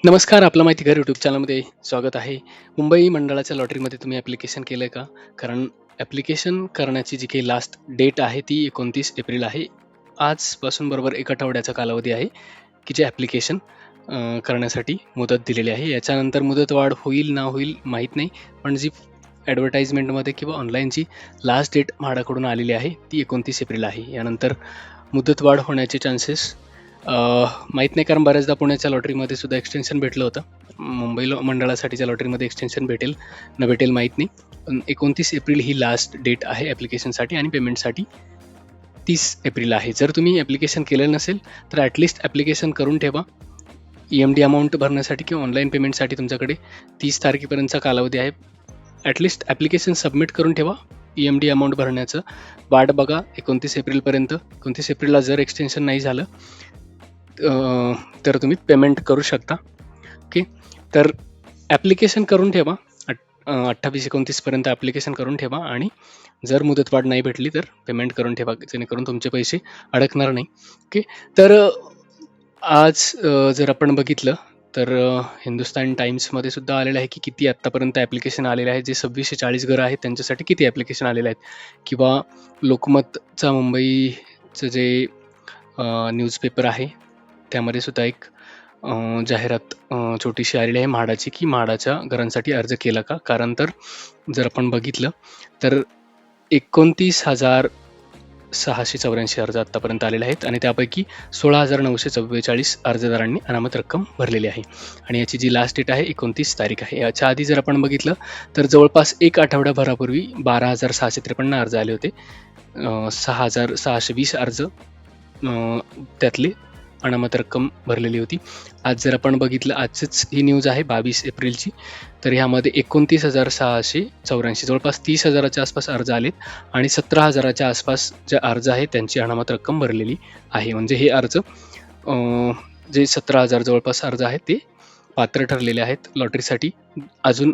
नमस्कार, आपलं माहिती घर यूट्यूब चॅनलमध्ये स्वागत आहे. मुंबई मंडळाच्या लॉटरीमध्ये तुम्ही ॲप्लिकेशन केलंय का? कारण ॲप्लिकेशन करण्याची जी काही लास्ट डेट आहे ती 29 एप्रिल आहे. आजपासून बरोबर 1 आठवड्याचा कालावधी आहे, की जे ॲप्लिकेशन करण्यासाठी मुदत दिलेली आहे. याच्यानंतर मुदतवाढ होईल ना होईल माहीत नाही. पण जी ॲडव्हर्टाइजमेंटमध्ये किंवा ऑनलाईन जी लास्ट डेट म्हाडाकडून आलेली आहे, ती 29 एप्रिल आहे. यानंतर मुदतवाढ होण्याचे चान्सेस अ, माहीत नाही, कारण बऱ्याचदा पुण्याच्या लॉटरीमध्ये सुद्धा एक्सटेन्शन भेटलं होतं. मुंबई मंडळासाठीच्या लॉटरीमध्ये एक्सटेन्शन भेटेल न भेटेल माहीत नाही. पण 29 एप्रिल ही लास्ट डेट आहे ॲप्लिकेशनसाठी आणि पेमेंटसाठी 30 एप्रिल आहे. जर तुम्ही ॲप्लिकेशन केलेलं नसेल तर ॲटलिस्ट ॲप्लिकेशन करून ठेवा. EMD अमाऊंट भरण्यासाठी किंवा ऑनलाईन पेमेंटसाठी तुमच्याकडे 30 तारखेपर्यंतचा कालावधी आहे. ॲटलिस्ट ॲप्लिकेशन सबमिट करून ठेवा. EMD अमाऊंट भरण्याचं वाट बघा 29 एप्रिलपर्यंत. 29 एप्रिलला जर एक्सटेन्शन नाही झालं तर तुम्ही पेमेंट करू शकता. ओके, तर ॲप्लिकेशन करून ठेवा. 28-29 पर्यंत ॲप्लिकेशन करून ठेवा आणि जर मुदतवाढ नाही भेटली तर पेमेंट करून ठेवा, जेणेकरून तुमचे पैसे अडकणार नाही. ओके, तर आज जर आपण बघितलं तर हिंदुस्तान टाइम्समध्ये सुद्धा आलेलं आहे की किती आत्तापर्यंत ॲप्लिकेशन आलेले आहेत. जे 2640 घरं आहेत त्यांच्यासाठी किती ॲप्लिकेशन आलेले आहेत, किंवा लोकमतचा मुंबईचं जे न्यूजपेपर आहे त्यामध्ये सुद्धा एक जाहिरात छोटीशी आलेली आहे म्हाडाची, की म्हाडाच्या घरांसाठी अर्ज केला का? कारण तर जर आपण बघितलं तर 29,684 अर्ज आत्तापर्यंत आलेले आहेत आणि त्यापैकी 16,944 अर्जदारांनी अनामत रक्कम भरलेली आहे आणि याची जी लास्ट डेट आहे 29 तारीख आहे. याच्या आधी जर आपण बघितलं तर जवळपास 1 आठवड्याभरापूर्वी 12,653 अर्ज आले होते. 6,620 अर्ज त्यातले अनामत रक्कम भरलेली होती. आज जर आपण बघितलं, आजचीच ही न्यूज आहे 22 एप्रिलची, तर ह्यामध्ये 29,684 जवळपास 30,000च्या आसपास अर्ज आलेत आणि 17,000च्या आसपास जे अर्ज आहेत त्यांची अनामत रक्कम भरलेली आहे. म्हणजे हे अर्ज जे 17,000 जवळपास अर्ज आहेत ते पात्र ठरलेले आहेत लॉटरीसाठी. अजून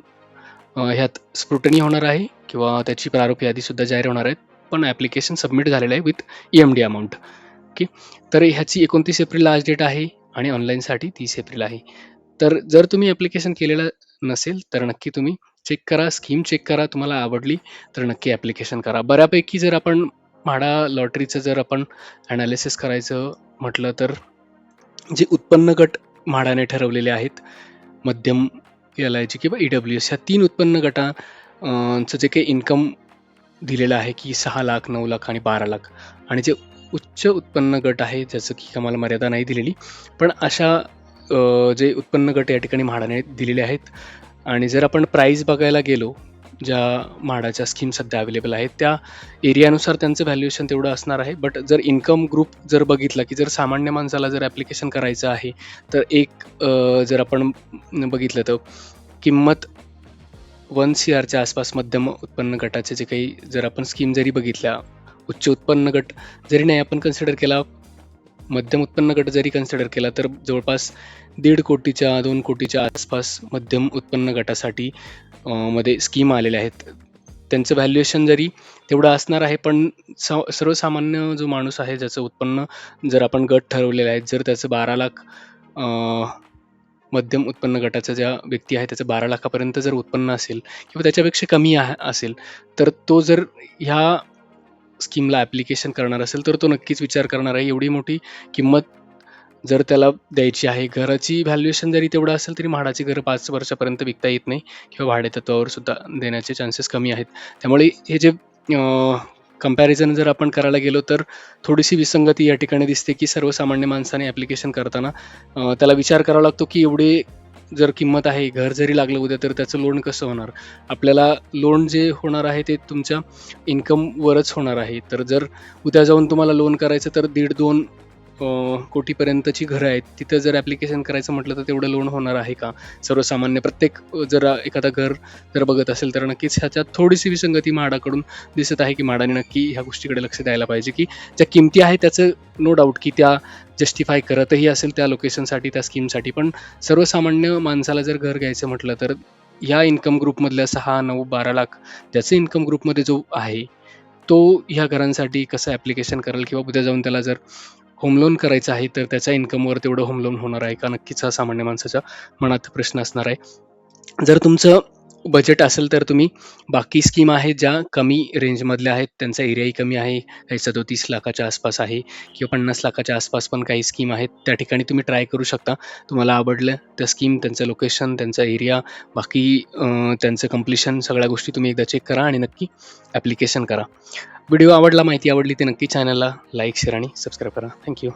ह्यात स्क्रुटनी होणार आहे किंवा त्याची प्रारूप यादीसुद्धा जाहीर होणार आहेत, पण ॲप्लिकेशन सबमिट झालेलं आहे विथ EMD अमाऊंट. ओके, तर ह्याची 29 एप्रिल लास्ट डेट आहे आणि ऑनलाईनसाठी 30 एप्रिल आहे. तर जर तुम्ही ॲप्लिकेशन केलेलं नसेल तर नक्की तुम्ही चेक करा, स्कीम चेक करा. तुम्हाला आवडली तर नक्की ॲप्लिकेशन करा. बऱ्यापैकी जर आपण म्हाडा लॉटरीचं जर आपण ॲनालिसिस करायचं म्हटलं तर जे उत्पन्न गट म्हाडाने ठरवलेले आहेत, मध्यम, LIG किंवा EWS, ह्या 3 उत्पन्न गटांचं जे काही इन्कम दिलेलं आहे की 6 लाख, 9 लाख आणि 12 लाख, आणि जे उच्च उत्पन्न गट आहे ज्याचं की आम्हाला मर्यादा नाही दिलेली, पण अशा जे उत्पन्न गट या ठिकाणी म्हाडाने दिलेले आहेत. आणि जर आपण प्राईस बघायला गेलो, ज्या म्हाडाच्या स्कीम सध्या अवेलेबल आहेत त्या एरियानुसार त्यांचं व्हॅल्युएशन तेवढं असणार आहे. बट जर इन्कम ग्रुप जर बघितला, की जर सामान्य माणसाला जर ॲप्लिकेशन करायचं आहे तर एक जर आपण बघितलं तर किंमत 1 CRच्या आसपास मध्यम उत्पन्न गटाचे जे काही जर आपण स्कीम जरी बघितल्या, उच्च उत्पन्न गट जरी नाही आपण कन्सिडर केला, मध्यम उत्पन्न गट जरी कन्सिडर केला, तर जवळपास 1.5 कोटीच्या 2 कोटीच्या आसपास मध्यम उत्पन्न गटासाठी मध्ये स्कीम आलेल्या आहेत. त्यांचं व्हॅल्युएशन जरी तेवढं असणार आहे, पण सर्वसामान्य जो माणूस आहे ज्याचं उत्पन्न जर आपण गट ठरवलेले आहेत, जर त्याचं 12 लाख मध्यम उत्पन्न गटाचा ज्या व्यक्ती आहे त्याचं 12 लाखापर्यंत जर उत्पन्न असेल किंवा त्याच्यापेक्षा कमी असेल, तर तो जर ह्या स्कीमला ॲप्लिकेशन करणार असेल तर तो नक्कीच विचार करणार आहे. एवढी मोठी किंमत जर त्याला द्यायची आहे, घराची व्हॅल्युएशन जरी तेवढं असेल तरी म्हाडाची घरं 5 वर्षापर्यंत विकता येत नाही किंवा भाडेतत्त्वावर सुद्धा देण्याचे चान्सेस कमी आहेत. त्यामुळे हे जे कंपॅरिझन जर आपण करायला गेलो तर थोडीशी विसंगती या ठिकाणी दिसते, की सर्वसामान्य माणसाने ॲप्लिकेशन करताना त्याला विचार करावा लागतो की एवढे जर किंमत आहे, घर जरी लागलं उद्या तर त्याचं लोन कसं होणार? आपल्याला लोन जे होणार आहे ते तुमच्या इन्कमवरच होणार आहे. तर जर उद्या जाऊन तुम्हाला लोन करायचं तर 1.5-2 कोटीपर्यंतची घरं आहेत, तिथं जर ॲप्लिकेशन करायचं म्हटलं तर तेवढं लोन होणार आहे का? सर्वसामान्य प्रत्येक जर एखादा घर जर बघत असेल तर नक्कीच ह्याच्यात थोडीशी विसंगती म्हाडाकडून दिसत आहे, की म्हाडाने नक्की ह्या गोष्टीकडे लक्ष द्यायला पाहिजे, की ज्या किमती आहेत त्याचं नो डाऊट की त्या जस्टिफाय करतही असेल त्या लोकेशनसाठी, त्या स्कीमसाठी. पण सर्वसामान्य माणसाला जर घर घ्यायचं म्हटलं तर ह्या इन्कम ग्रुपमधल्या 6, 9, 12 लाख ज्याचं इन्कम ग्रुपमध्ये जो आहे तो ह्या घरांसाठी कसं ॲप्लिकेशन करेल, किंवा उद्या जाऊन त्याला जर होम लोन करायचं आहे, तर त्याच्या इन्कमवर तेवढं होम लोन होणार आहे का? नक्कीच हा सामान्य माणसाच्या मनात प्रश्न असणार आहे. जर तुमचं बजेट असेल तर तुम्ही बाकी स्कीम आहेत ज्या कमी रेंजमधल्या आहेत, त्यांचा एरियाही कमी आहे, काही 37 लाखाच्या आसपास आहे किंवा 50 लाखाच्या आसपास पण काही स्कीम आहेत. त्या ठिकाणी तुम्ही ट्राय करू शकता. तुम्हाला आवडलं त्या स्कीम, त्यांचं लोकेशन, त्यांचा एरिया, बाकी त्यांचं कंप्लीशन, सगळ्या गोष्टी तुम्ही एकदा चेक करा आणि नक्की ॲप्लिकेशन करा. व्हिडिओ आवडला, माहिती आवडली तर नक्की चॅनलला लाईक, शेअर आणि सबस्क्राईब करा. Thank you.